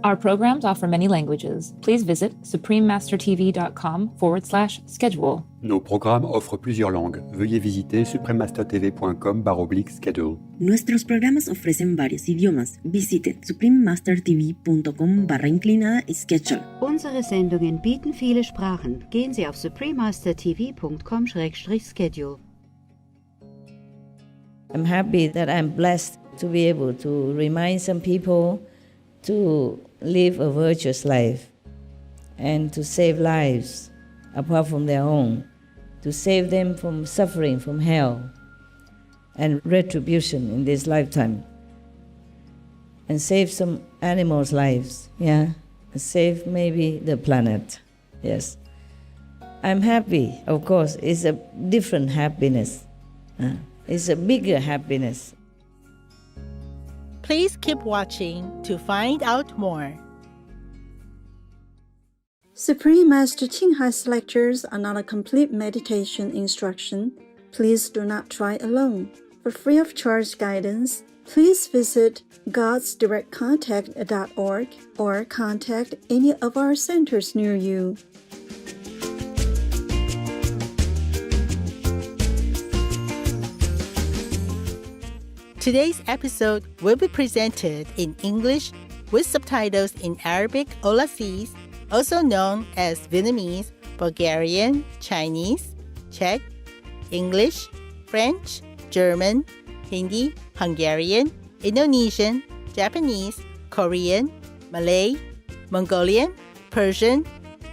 Our programs offer many languages. Please visit suprememastertv.com/schedule. Nos programmes offrent plusieurs langues. Veuillez visiter suprememastertv.com/schedule. Nuestros programas ofrecen varios idiomas. Visite suprememastertv.com/schedule. Unsere Sendungen bieten viele Sprachen. Gehen Sie auf suprememastertv.com/schedule. I'm happy that I'm blessed to be able to remind some people to live a virtuous life and to save lives apart from their own, to save them from suffering from hell and retribution in this lifetime, and save some animals' lives, save maybe the planet, yes. I'm happy, of course, it's a different happiness, it's a bigger happiness. Please keep watching to find out more. Supreme Master Ching Hai's lectures are not a complete meditation instruction. Please do not try alone. For free of charge guidance, please visit godsdirectcontact.org or contact any of our centers near you. Today's episode will be presented in English with subtitles in Arabic or Lacis, also known as Vietnamese, Bulgarian, Chinese, Czech, English, French, German, Hindi, Hungarian, Indonesian, Japanese, Korean, Malay, Mongolian, Persian,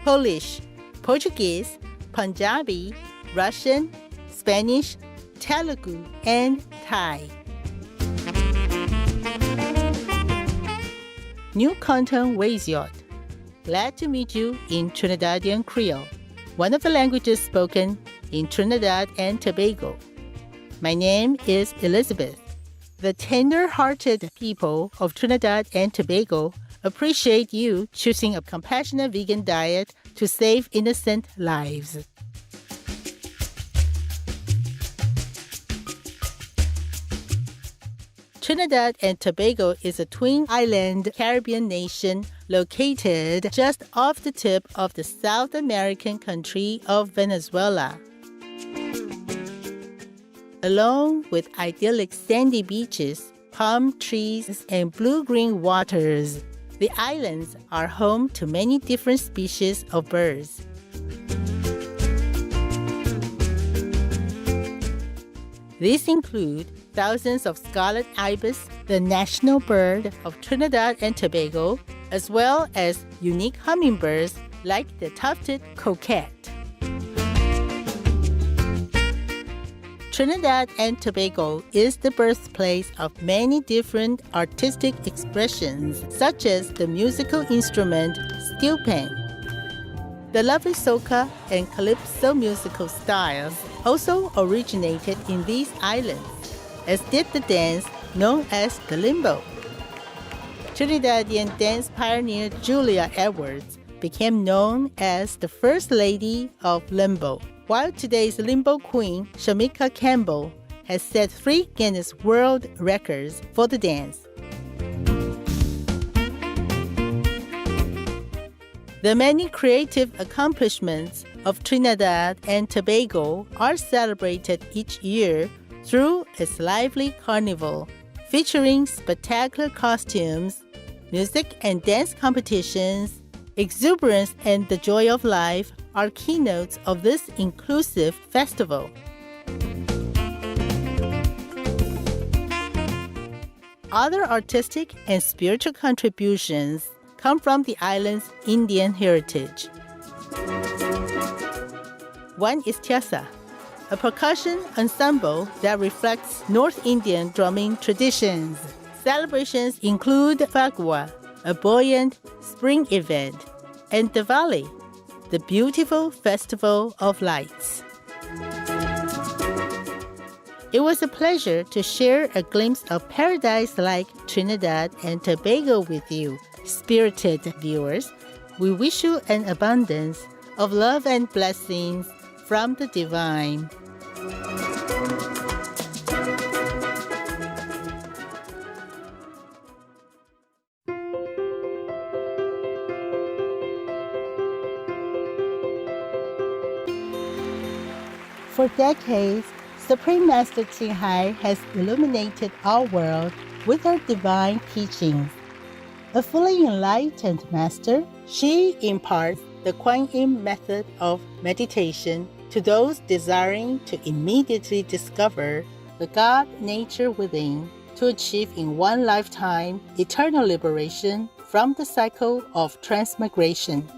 Polish, Portuguese, Punjabi, Russian, Spanish, Telugu, and Thai. New content Waziot. Glad to meet you in Trinidadian Creole, one of the languages spoken in Trinidad and Tobago. My name is Elizabeth. The tender-hearted people of Trinidad and Tobago appreciate you choosing a compassionate vegan diet to save innocent lives. Trinidad and Tobago is a twin island Caribbean nation located just off the tip of the South American country of Venezuela. Along with idyllic sandy beaches, palm trees, and blue-green waters, the islands are home to many different species of birds. These include thousands of scarlet ibis, the national bird of Trinidad and Tobago, as well as unique hummingbirds like the tufted coquette. Trinidad and Tobago is the birthplace of many different artistic expressions, such as the musical instrument steel pan. The lovely soca and calypso musical styles also originated in these islands, as did the dance known as the limbo. Trinidadian dance pioneer Julia Edwards became known as the First Lady of Limbo, while today's limbo queen, Shamika Campbell, has set 3 Guinness World Records for the dance. The many creative accomplishments of Trinidad and Tobago are celebrated each year through its lively carnival, featuring spectacular costumes, music and dance competitions. Exuberance and the joy of life are keynotes of this inclusive festival. Other artistic and spiritual contributions come from the island's Indian heritage. One is Tiasa, a percussion ensemble that reflects North Indian drumming traditions. Celebrations include Fagua, a buoyant spring event, and Diwali, the beautiful festival of lights. It was a pleasure to share a glimpse of paradise like Trinidad and Tobago with you, spirited viewers. We wish you an abundance of love and blessings from the divine. For decades, Supreme Master Ching Hai has illuminated our world with her divine teachings. A fully enlightened master, she imparts the Kuan Yin method of meditation to those desiring to immediately discover the God nature within to achieve in one lifetime eternal liberation from the cycle of transmigration.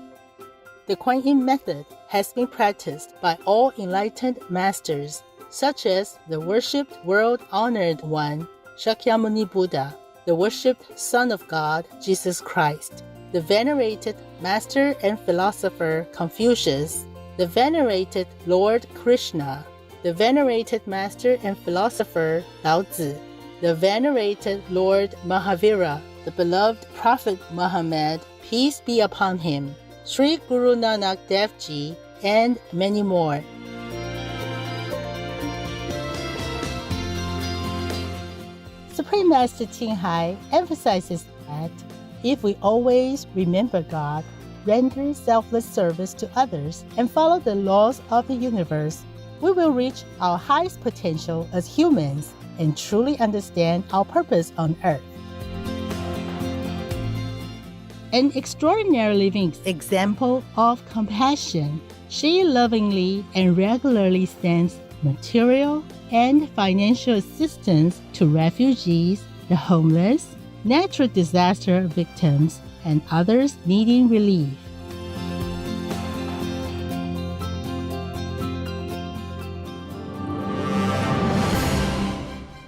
The Kuan Yin method has been practiced by all enlightened masters, such as the worshipped world-honored one, Shakyamuni Buddha, the worshipped Son of God, Jesus Christ, the venerated master and philosopher Confucius, the venerated Lord Krishna, the venerated master and philosopher Lao Tzu, the venerated Lord Mahavira, the beloved Prophet Muhammad, peace be upon him, Sri Guru Nanak Dev Ji, and many more. Supreme Master Ching Hai emphasizes that if we always remember God, render selfless service to others, and follow the laws of the universe, we will reach our highest potential as humans and truly understand our purpose on earth. An extraordinary living example of compassion, she lovingly and regularly sends material and financial assistance to refugees, the homeless, natural disaster victims, and others needing relief.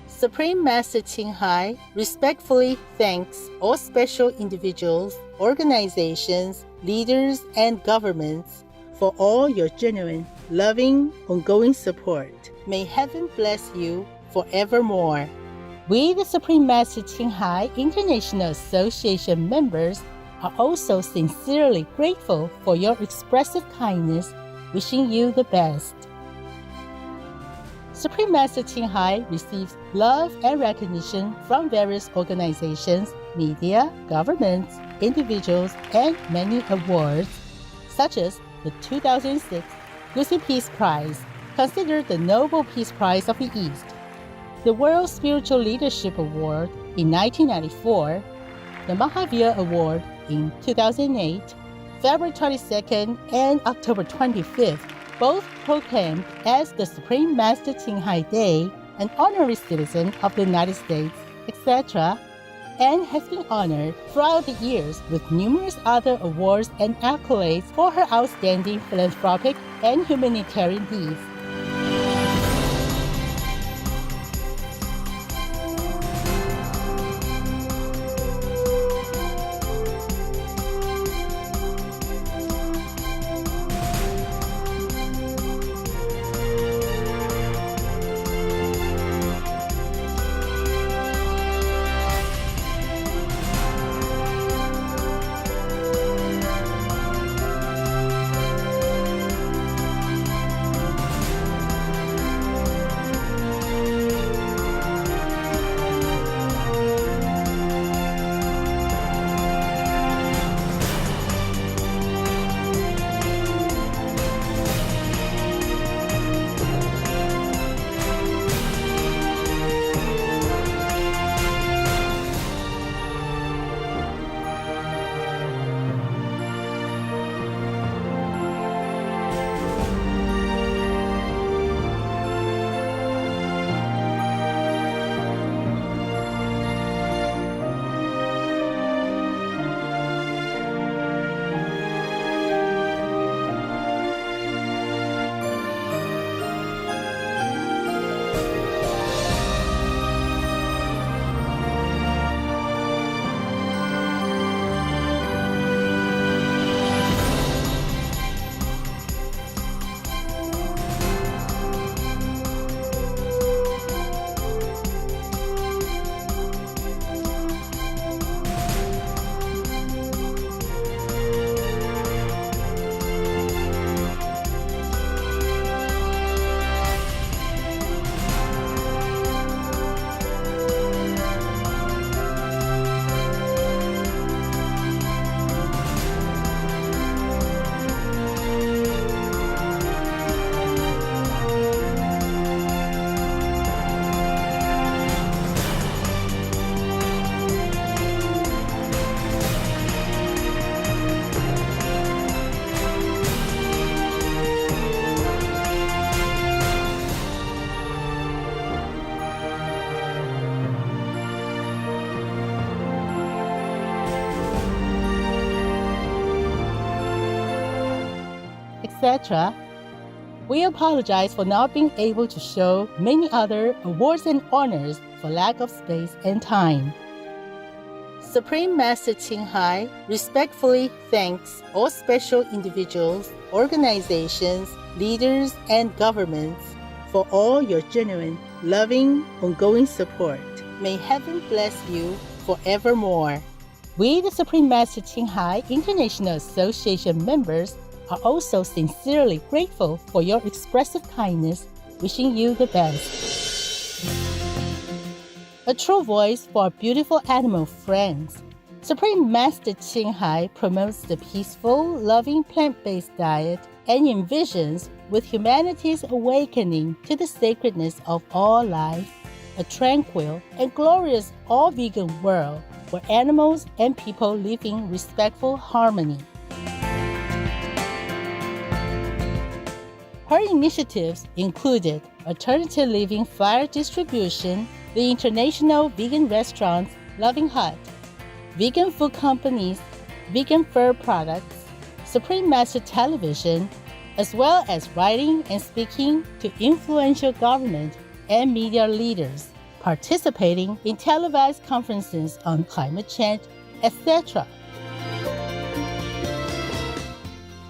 Supreme Master Ching Hai respectfully thanks all special individuals, organizations, leaders, and governments for all your genuine, loving, ongoing support. May heaven bless you forevermore. We, the Supreme Master Ching Hai International Association members, are also sincerely grateful for your expressive kindness, wishing you the best. Supreme Master Ching Hai receives love and recognition from various organizations, media, governments, individuals, and many awards, such as the 2006 Gusi Peace Prize, considered the Nobel Peace Prize of the East, the World Spiritual Leadership Award in 1994, the Mahavir Award in 2008, February 22nd and October 25th, both proclaimed as the Supreme Master Ching Hai Day, an honorary citizen of the United States, etc., and has been honored throughout the years with numerous other awards and accolades for her outstanding philanthropic and humanitarian deeds. etc., we apologize for not being able to show many other awards and honors for lack of space and time. Supreme Master Ching Hai respectfully thanks all special individuals, organizations, leaders, and governments for all your genuine, loving, ongoing support. May heaven bless you forevermore. We, the Supreme Master Ching Hai International Association members, are also sincerely grateful for your expressive kindness, wishing you the best. A true voice for our beautiful animal friends, Supreme Master Ching Hai promotes the peaceful, loving plant-based diet and envisions, with humanity's awakening to the sacredness of all life, a tranquil and glorious all-vegan world where animals and people live in respectful harmony. Her initiatives included alternative living flyer distribution, the International Vegan Restaurants Loving Hut, vegan food companies, vegan fur products, Supreme Master Television, as well as writing and speaking to influential government and media leaders, participating in televised conferences on climate change, etc.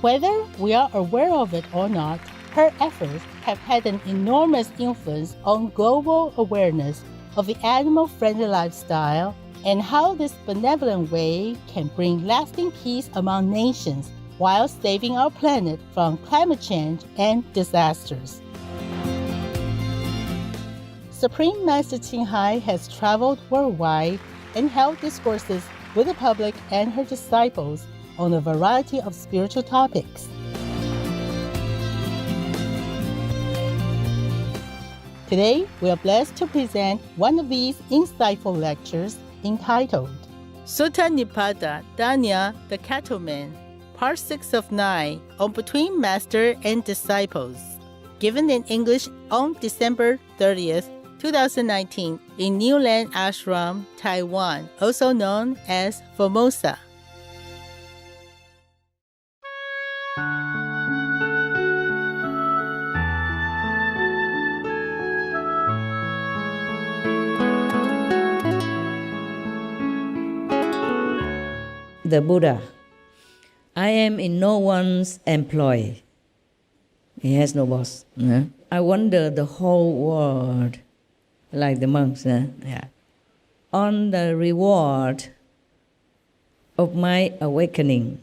Whether we are aware of it or not, her efforts have had an enormous influence on global awareness of the animal-friendly lifestyle and how this benevolent way can bring lasting peace among nations while saving our planet from climate change and disasters. Supreme Master Ching Hai has traveled worldwide and held discourses with the public and her disciples on a variety of spiritual topics. Today, we are blessed to present one of these insightful lectures entitled Sutta Nipada Danya the Cattleman, Part 6 of 9 on Between Master and Disciples, given in English on December 30th, 2019 in New Land Ashram, Taiwan, also known as Formosa. The Buddha. I am in no one's employ. He has no boss. I wonder the whole world, like the monks, on the reward of my awakening.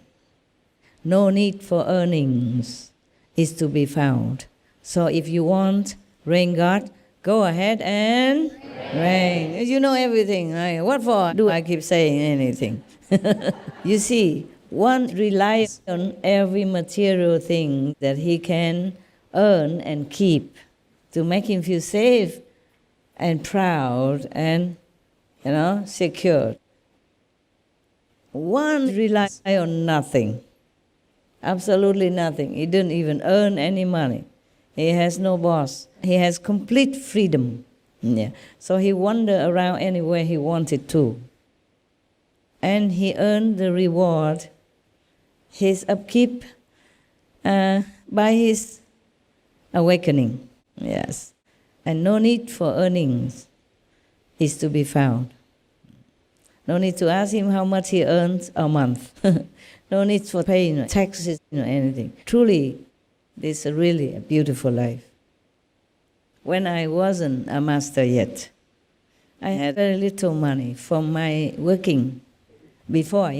No need for earnings is to be found. So if you want rain God, go ahead and rain. You know everything, right? What for do I keep saying anything? You see, one relies on every material thing that he can earn and keep to make him feel safe and proud and, secure. One relies on nothing, absolutely nothing. He didn't even earn any money. He has no boss. He has complete freedom. So he wandered around anywhere he wanted to. And he earned the reward, his upkeep, by his awakening. Yes. And no need for earnings is to be found. No need to ask him how much he earns a month. No need for paying taxes, anything. Truly, this is really a beautiful life. When I wasn't a master yet, I had very little money from my working before,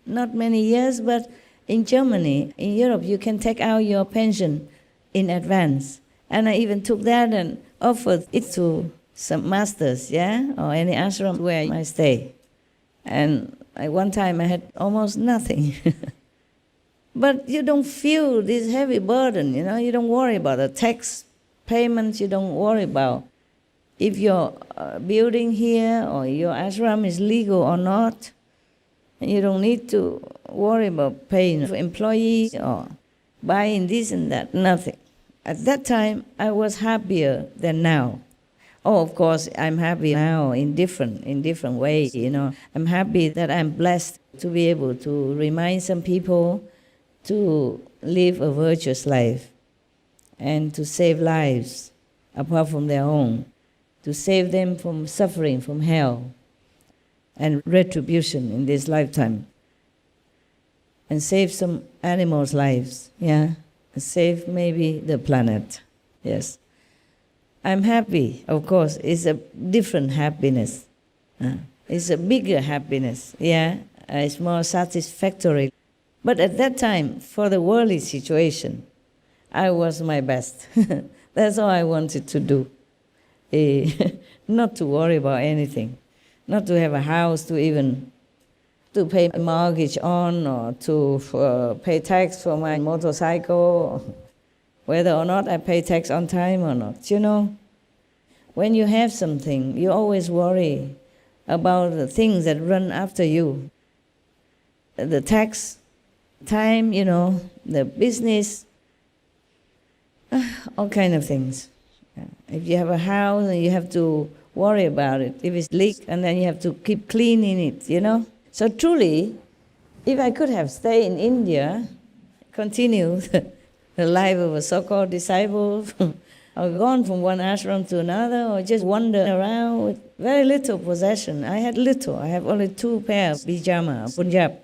not many years, but in Germany, in Europe, you can take out your pension in advance. And I even took that and offered it to some masters, or any ashram where I stay. And one time I had almost nothing. But you don't feel this heavy burden, you don't worry about the tax payments, you don't worry about if your building here or your ashram is legal or not. You don't need to worry about paying for employees or buying this and that, nothing. At that time, I was happier than now. Oh, of course, I'm happy now in different ways, I'm happy that I'm blessed to be able to remind some people to live a virtuous life and to save lives apart from their own, to save them from suffering, from hell and retribution in this lifetime, and save some animals' lives, yeah, and save maybe the planet, yes. I'm happy, of course, it's a different happiness. It's a bigger happiness, yeah, it's more satisfactory. But at that time, for the worldly situation, I was my best. That's all I wanted to do. Not to worry about anything, not to have a house to even to pay a mortgage on, or to pay tax for my motorcycle, whether or not I pay tax on time or not. You know, when you have something, you always worry about the things that run after you. The tax, time, you know, the business, all kind of things. If you have a house and you have to worry about it, if it's leak, and then you have to keep cleaning it, you know. So truly, if I could have stayed in India, continue the life of a so-called disciple, or gone from one ashram to another, or just wander around with very little possession. I had little. I have only 2 pairs of pyjama, Punjab,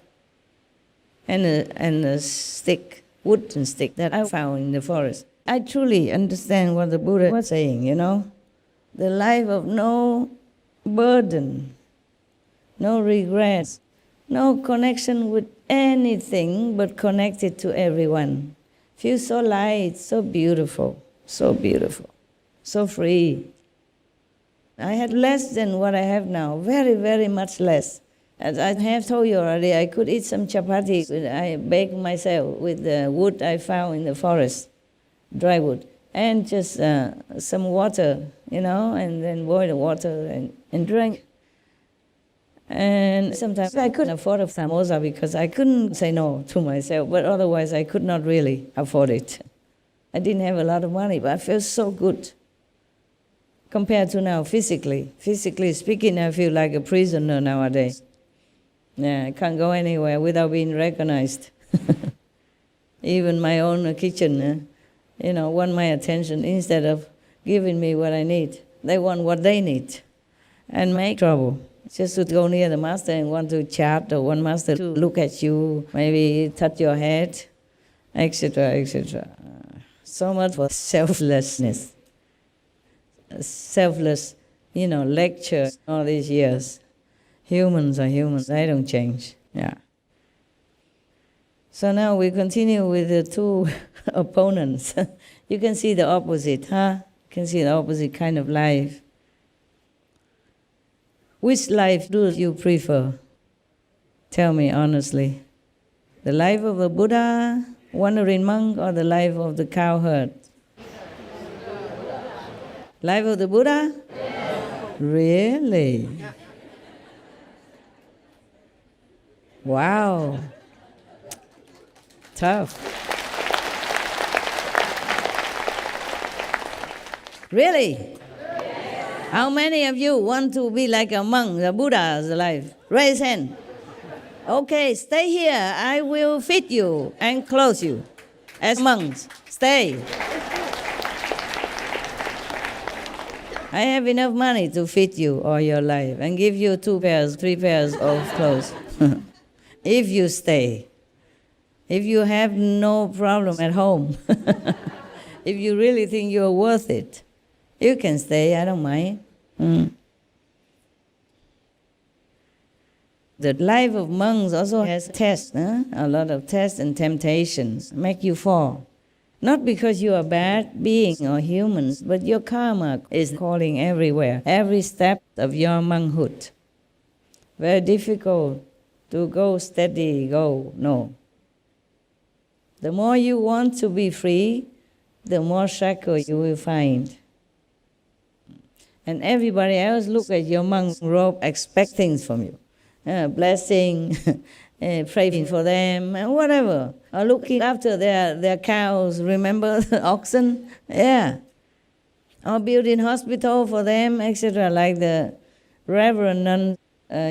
and a stick, wooden stick that I found in the forest. I truly understand what the Buddha was saying, you know. The life of no burden, no regrets, no connection with anything but connected to everyone. Feel so light, so beautiful, so free. I had less than what I have now, very, very much less. As I have told you already, I could eat some chapati. I baked myself with the wood I found in the forest, dry wood, and just some water, you know, and then boil the water and drink. And sometimes I couldn't afford a samosa because I couldn't say no to myself, but otherwise I could not really afford it. I didn't have a lot of money, but I felt so good. Compared to now, physically speaking, I feel like a prisoner nowadays. Yeah, I can't go anywhere without being recognized. Even my own kitchen, you know, want my attention instead of giving me what I need. They want what they need and make trouble. Just to go near the master and want to chat, or one master to look at you, maybe touch your head, etc., etc. So much for selflessness. Selfless, you know, lecture all these years. Humans are humans, they don't change. Yeah. So now we continue with the 2 opponents. You can see the opposite, huh? You can see the opposite kind of life. Which life do you prefer? Tell me honestly. The life of a Buddha, wandering monk, or the life of the cowherd? Life of the Buddha? Yes. Really? Wow. Tough. Really? How many of you want to be like a monk, the Buddha's life? Raise hand. Okay, stay here. I will feed you and clothe you as monks. Stay. I have enough money to feed you all your life and give you 2 pairs, 3 pairs of clothes. If you stay. If you have no problem at home. If you really think you're worth it, you can stay, I don't mind. The life of monks also has tests, a lot of tests and temptations, make you fall. Not because you are a bad being or humans, but your karma is calling everywhere, every step of your monkhood. Very difficult to go steady, no. The more you want to be free, the more shackles you will find. And everybody else look at your monk robe, expect things from you. Blessing, praying for them, and whatever. Or looking after their cows, remember the oxen? Yeah. Or building hospital for them, etc. Like the Reverend Nun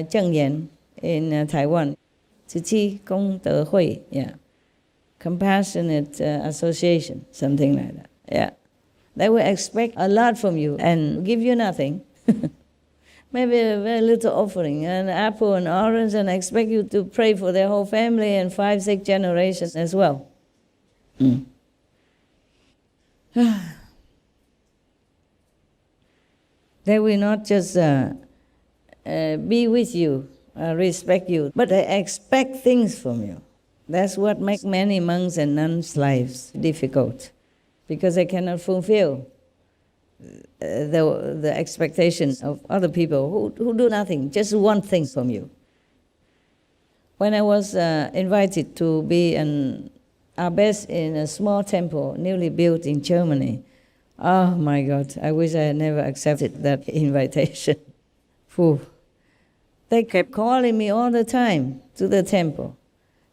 Cheng Yen in Taiwan. Tzu Chi Gong De Hui, yeah. compassionate association, something like that. Yeah. They will expect a lot from you and give you nothing. Maybe a very little offering, an apple, an orange, and expect you to pray for their whole family and 5, 6 generations as well. They will not just be with you, respect you, but they expect things from you. That's what makes many monks and nuns' lives difficult, because they cannot fulfill the expectations of other people who do nothing, just one thing from you. When I was invited to be an abbess in a small temple newly built in Germany, oh my God, I wish I had never accepted that invitation. Phew. They kept calling me all the time to the temple,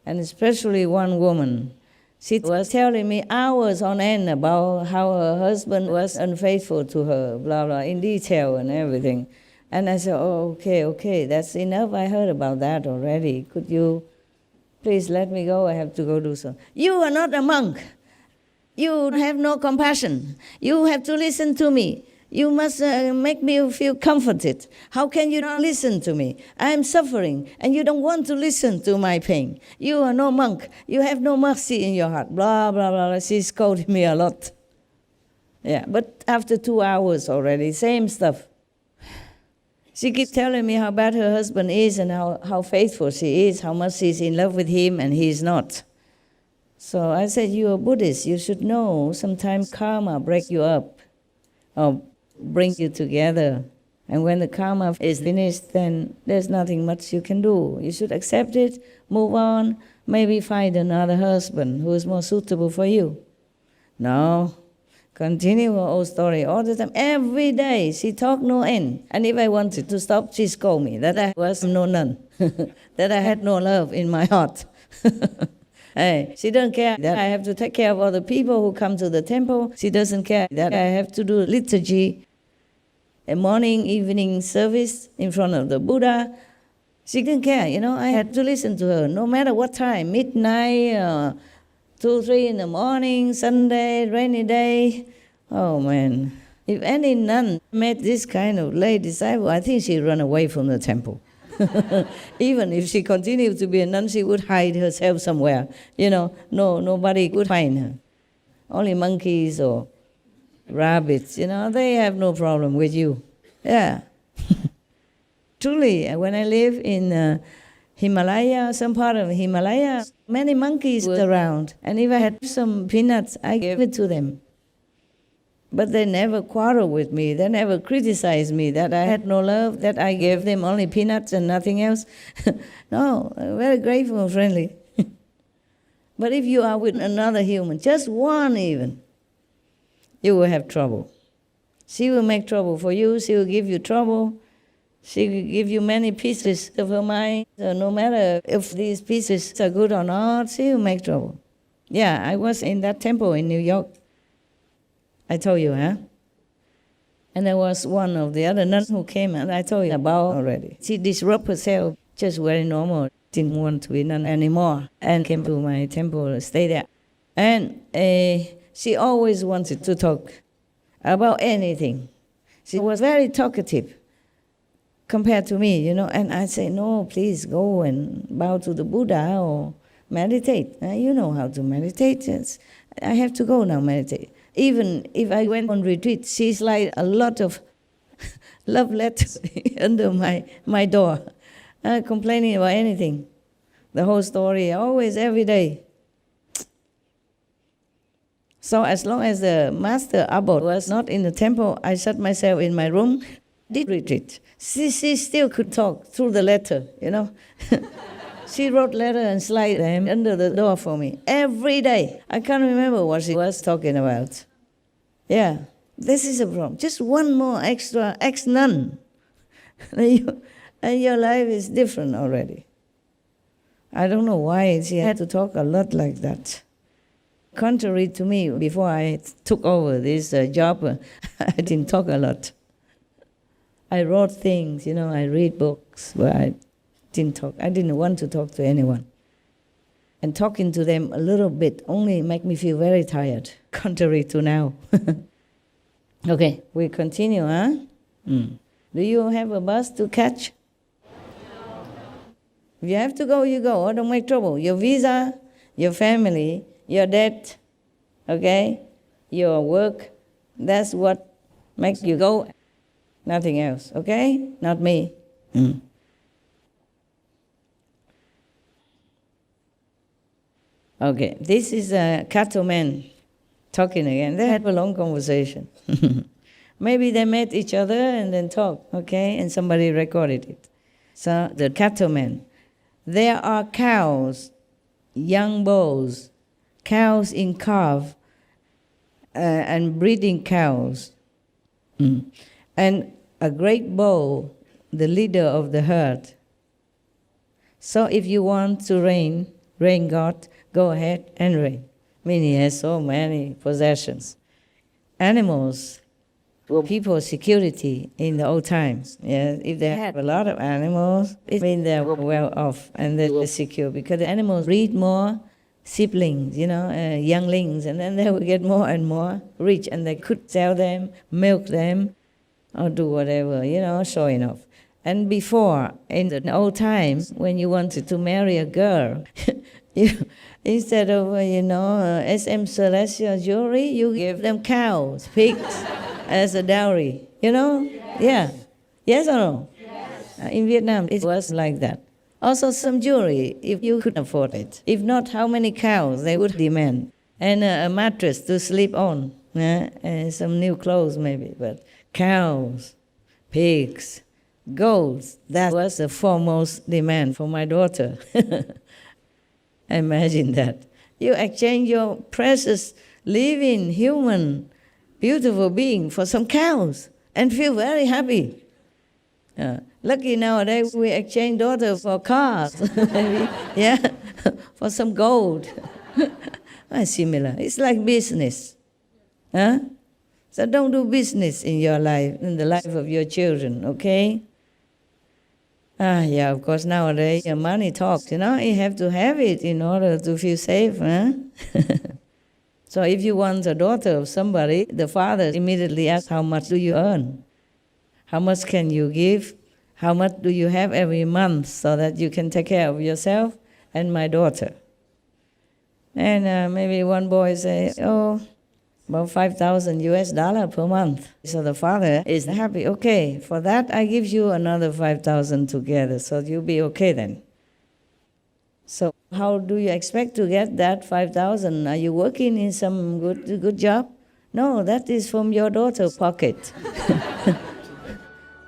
and especially one woman. She was telling me hours on end about how her husband was unfaithful to her, blah, blah, in detail and everything. And I said, oh, okay, that's enough. I heard about that already. Could you please let me go? I have to go do something. You are not a monk. You have no compassion. You have to listen to me. You must make me feel comforted. How can you not listen to me? I am suffering, and you don't want to listen to my pain. You are no monk. You have no mercy in your heart. Blah, blah, blah. She scolded me a lot. Yeah, but after 2 hours already, same stuff. She keeps telling me how bad her husband is and how faithful she is, how much she's in love with him and he's not. So I said, you're a Buddhist. You should know sometimes karma breaks you up or bring you together. And when the karma is finished, then there's nothing much you can do. You should accept it, move on, maybe find another husband who is more suitable for you. No, continue her old story all the time. Every day she talked no end. And if I wanted to stop, she scolded me that I was no nun, that I had no love in my heart. Hey, she doesn't care that I have to take care of other people who come to the temple. She doesn't care that I have to do liturgy, a morning, evening service in front of the Buddha. She didn't care, I had to listen to her no matter what time, midnight, 2, 3 in the morning, Sunday, rainy day. Oh man, if any nun met this kind of lay disciple, I think she'd run away from the temple. Even if she continued to be a nun, she would hide herself somewhere. Nobody could find her. Only monkeys or rabbits, they have no problem with you. Yeah. Truly, when I live in Himalaya, some part of Himalaya, many monkeys were around. And if I had some peanuts, I gave it to them. But they never quarreled with me. They never criticized me that I had no love, that I gave them only peanuts and nothing else. No, very grateful and friendly. But if you are with another human, just one even, you will have trouble. She will make trouble for you. She will give you trouble. She will give you many pieces of her mind. So no matter if these pieces are good or not, she will make trouble. Yeah, I was in that temple in New York. I told you, huh? And there was one of the other nuns who came, and I told you about already. She disrupted herself, just very normal, didn't want to be nun anymore, and came to my temple, stayed there. And she always wanted to talk about anything. She was very talkative compared to me, and I say, no, please go and bow to the Buddha or meditate. You know how to meditate. I have to go now meditate. Even if I went on retreat, she's like a lot of love letters under my door, complaining about anything. The whole story, always, every day. So as long as the master abbot was not in the temple, I shut myself in my room, did retreat. She still could talk through the letter, She wrote letter and slide them under the door for me every day. I can't remember what she was talking about. Yeah, this is a problem. Just one more extra ex-nun, and your life is different already. I don't know why she had to talk a lot like that. Contrary to me, before I took over this job, I didn't talk a lot. I wrote things, I read books, but I didn't talk. I didn't want to talk to anyone. And talking to them a little bit only make me feel very tired, contrary to now. Okay, we continue, huh? Do you have a bus to catch? If you have to go, you go. Don't make trouble. Your visa, your family, your debt, okay, your work, that's what makes you go. Nothing else, okay? Not me. Okay, this is a cattleman talking again. They had a long conversation. Maybe they met each other and then talked, okay? And somebody recorded it. So the cattleman. There are cows, young bulls, cows in calf, and breeding cows. And a great bull, the leader of the herd. So if you want to reign God, go ahead and reign. I mean, he has so many possessions. Animals were people's security in the old times. Yeah, if they had a lot of animals, it means they were well off and they were secure because the animals breed more siblings, younglings, and then they would get more and more rich and they could sell them, milk them, or do whatever, showing off. And before, in the old times, when you wanted to marry a girl, instead of, SM Celestial jewelry, you give them cows, pigs, as a dowry. Yeah. Yes or no? Yes. In Vietnam, it was like that. Also some jewelry, if you could afford it. If not, how many cows they would demand. And a mattress to sleep on. And some new clothes maybe. But cows, pigs, golds, that was the foremost demand for my daughter. Imagine that. You exchange your precious, living, human, beautiful being for some cows and feel very happy. Lucky nowadays we exchange daughters for cars, for some gold. Similar. It's like business. So don't do business in your life, in the life of your children, okay? Of course, nowadays, your money talks, you have to have it in order to feel safe, So if you want a daughter of somebody, the father immediately asks, how much do you earn? How much can you give? How much do you have every month so that you can take care of yourself and my daughter? And maybe one boy say, about $5,000 per month. So the father is happy. Okay, for that I give you another 5,000 together, so you'll be okay then. So how do you expect to get that 5,000? Are you working in some good job? No, that is from your daughter's pocket.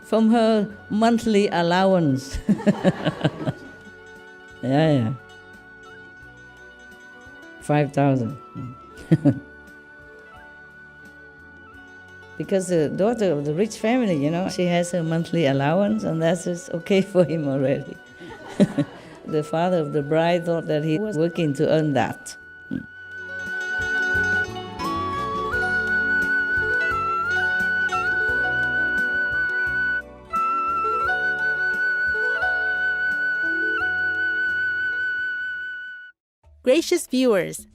From her monthly allowance. Yeah. 5,000. Because the daughter of the rich family, she has her monthly allowance, and that's just okay for him already. The father of the bride thought that he was working to earn that. Gracious viewers,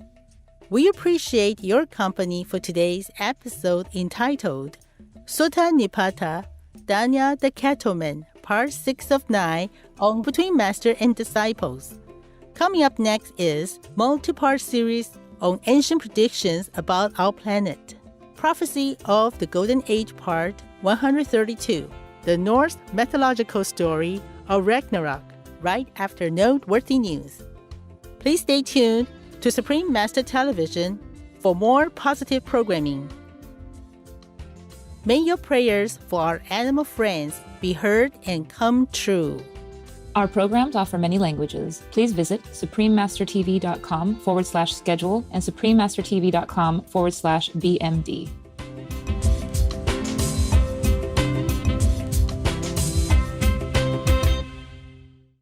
we appreciate your company for today's episode entitled Sutta Nipata, Danya the Cattleman, Part 6 of 9 on Between Master and Disciples. Coming up next is multi-part series on ancient predictions about our planet. Prophecy of the Golden Age Part 132, the Norse mythological story of Ragnarok, right after noteworthy news. Please stay tuned to Supreme Master Television for more positive programming. May your prayers for our animal friends be heard and come true. Our programs offer many languages. Please visit suprememastertv.com/schedule and suprememastertv.com/BMD.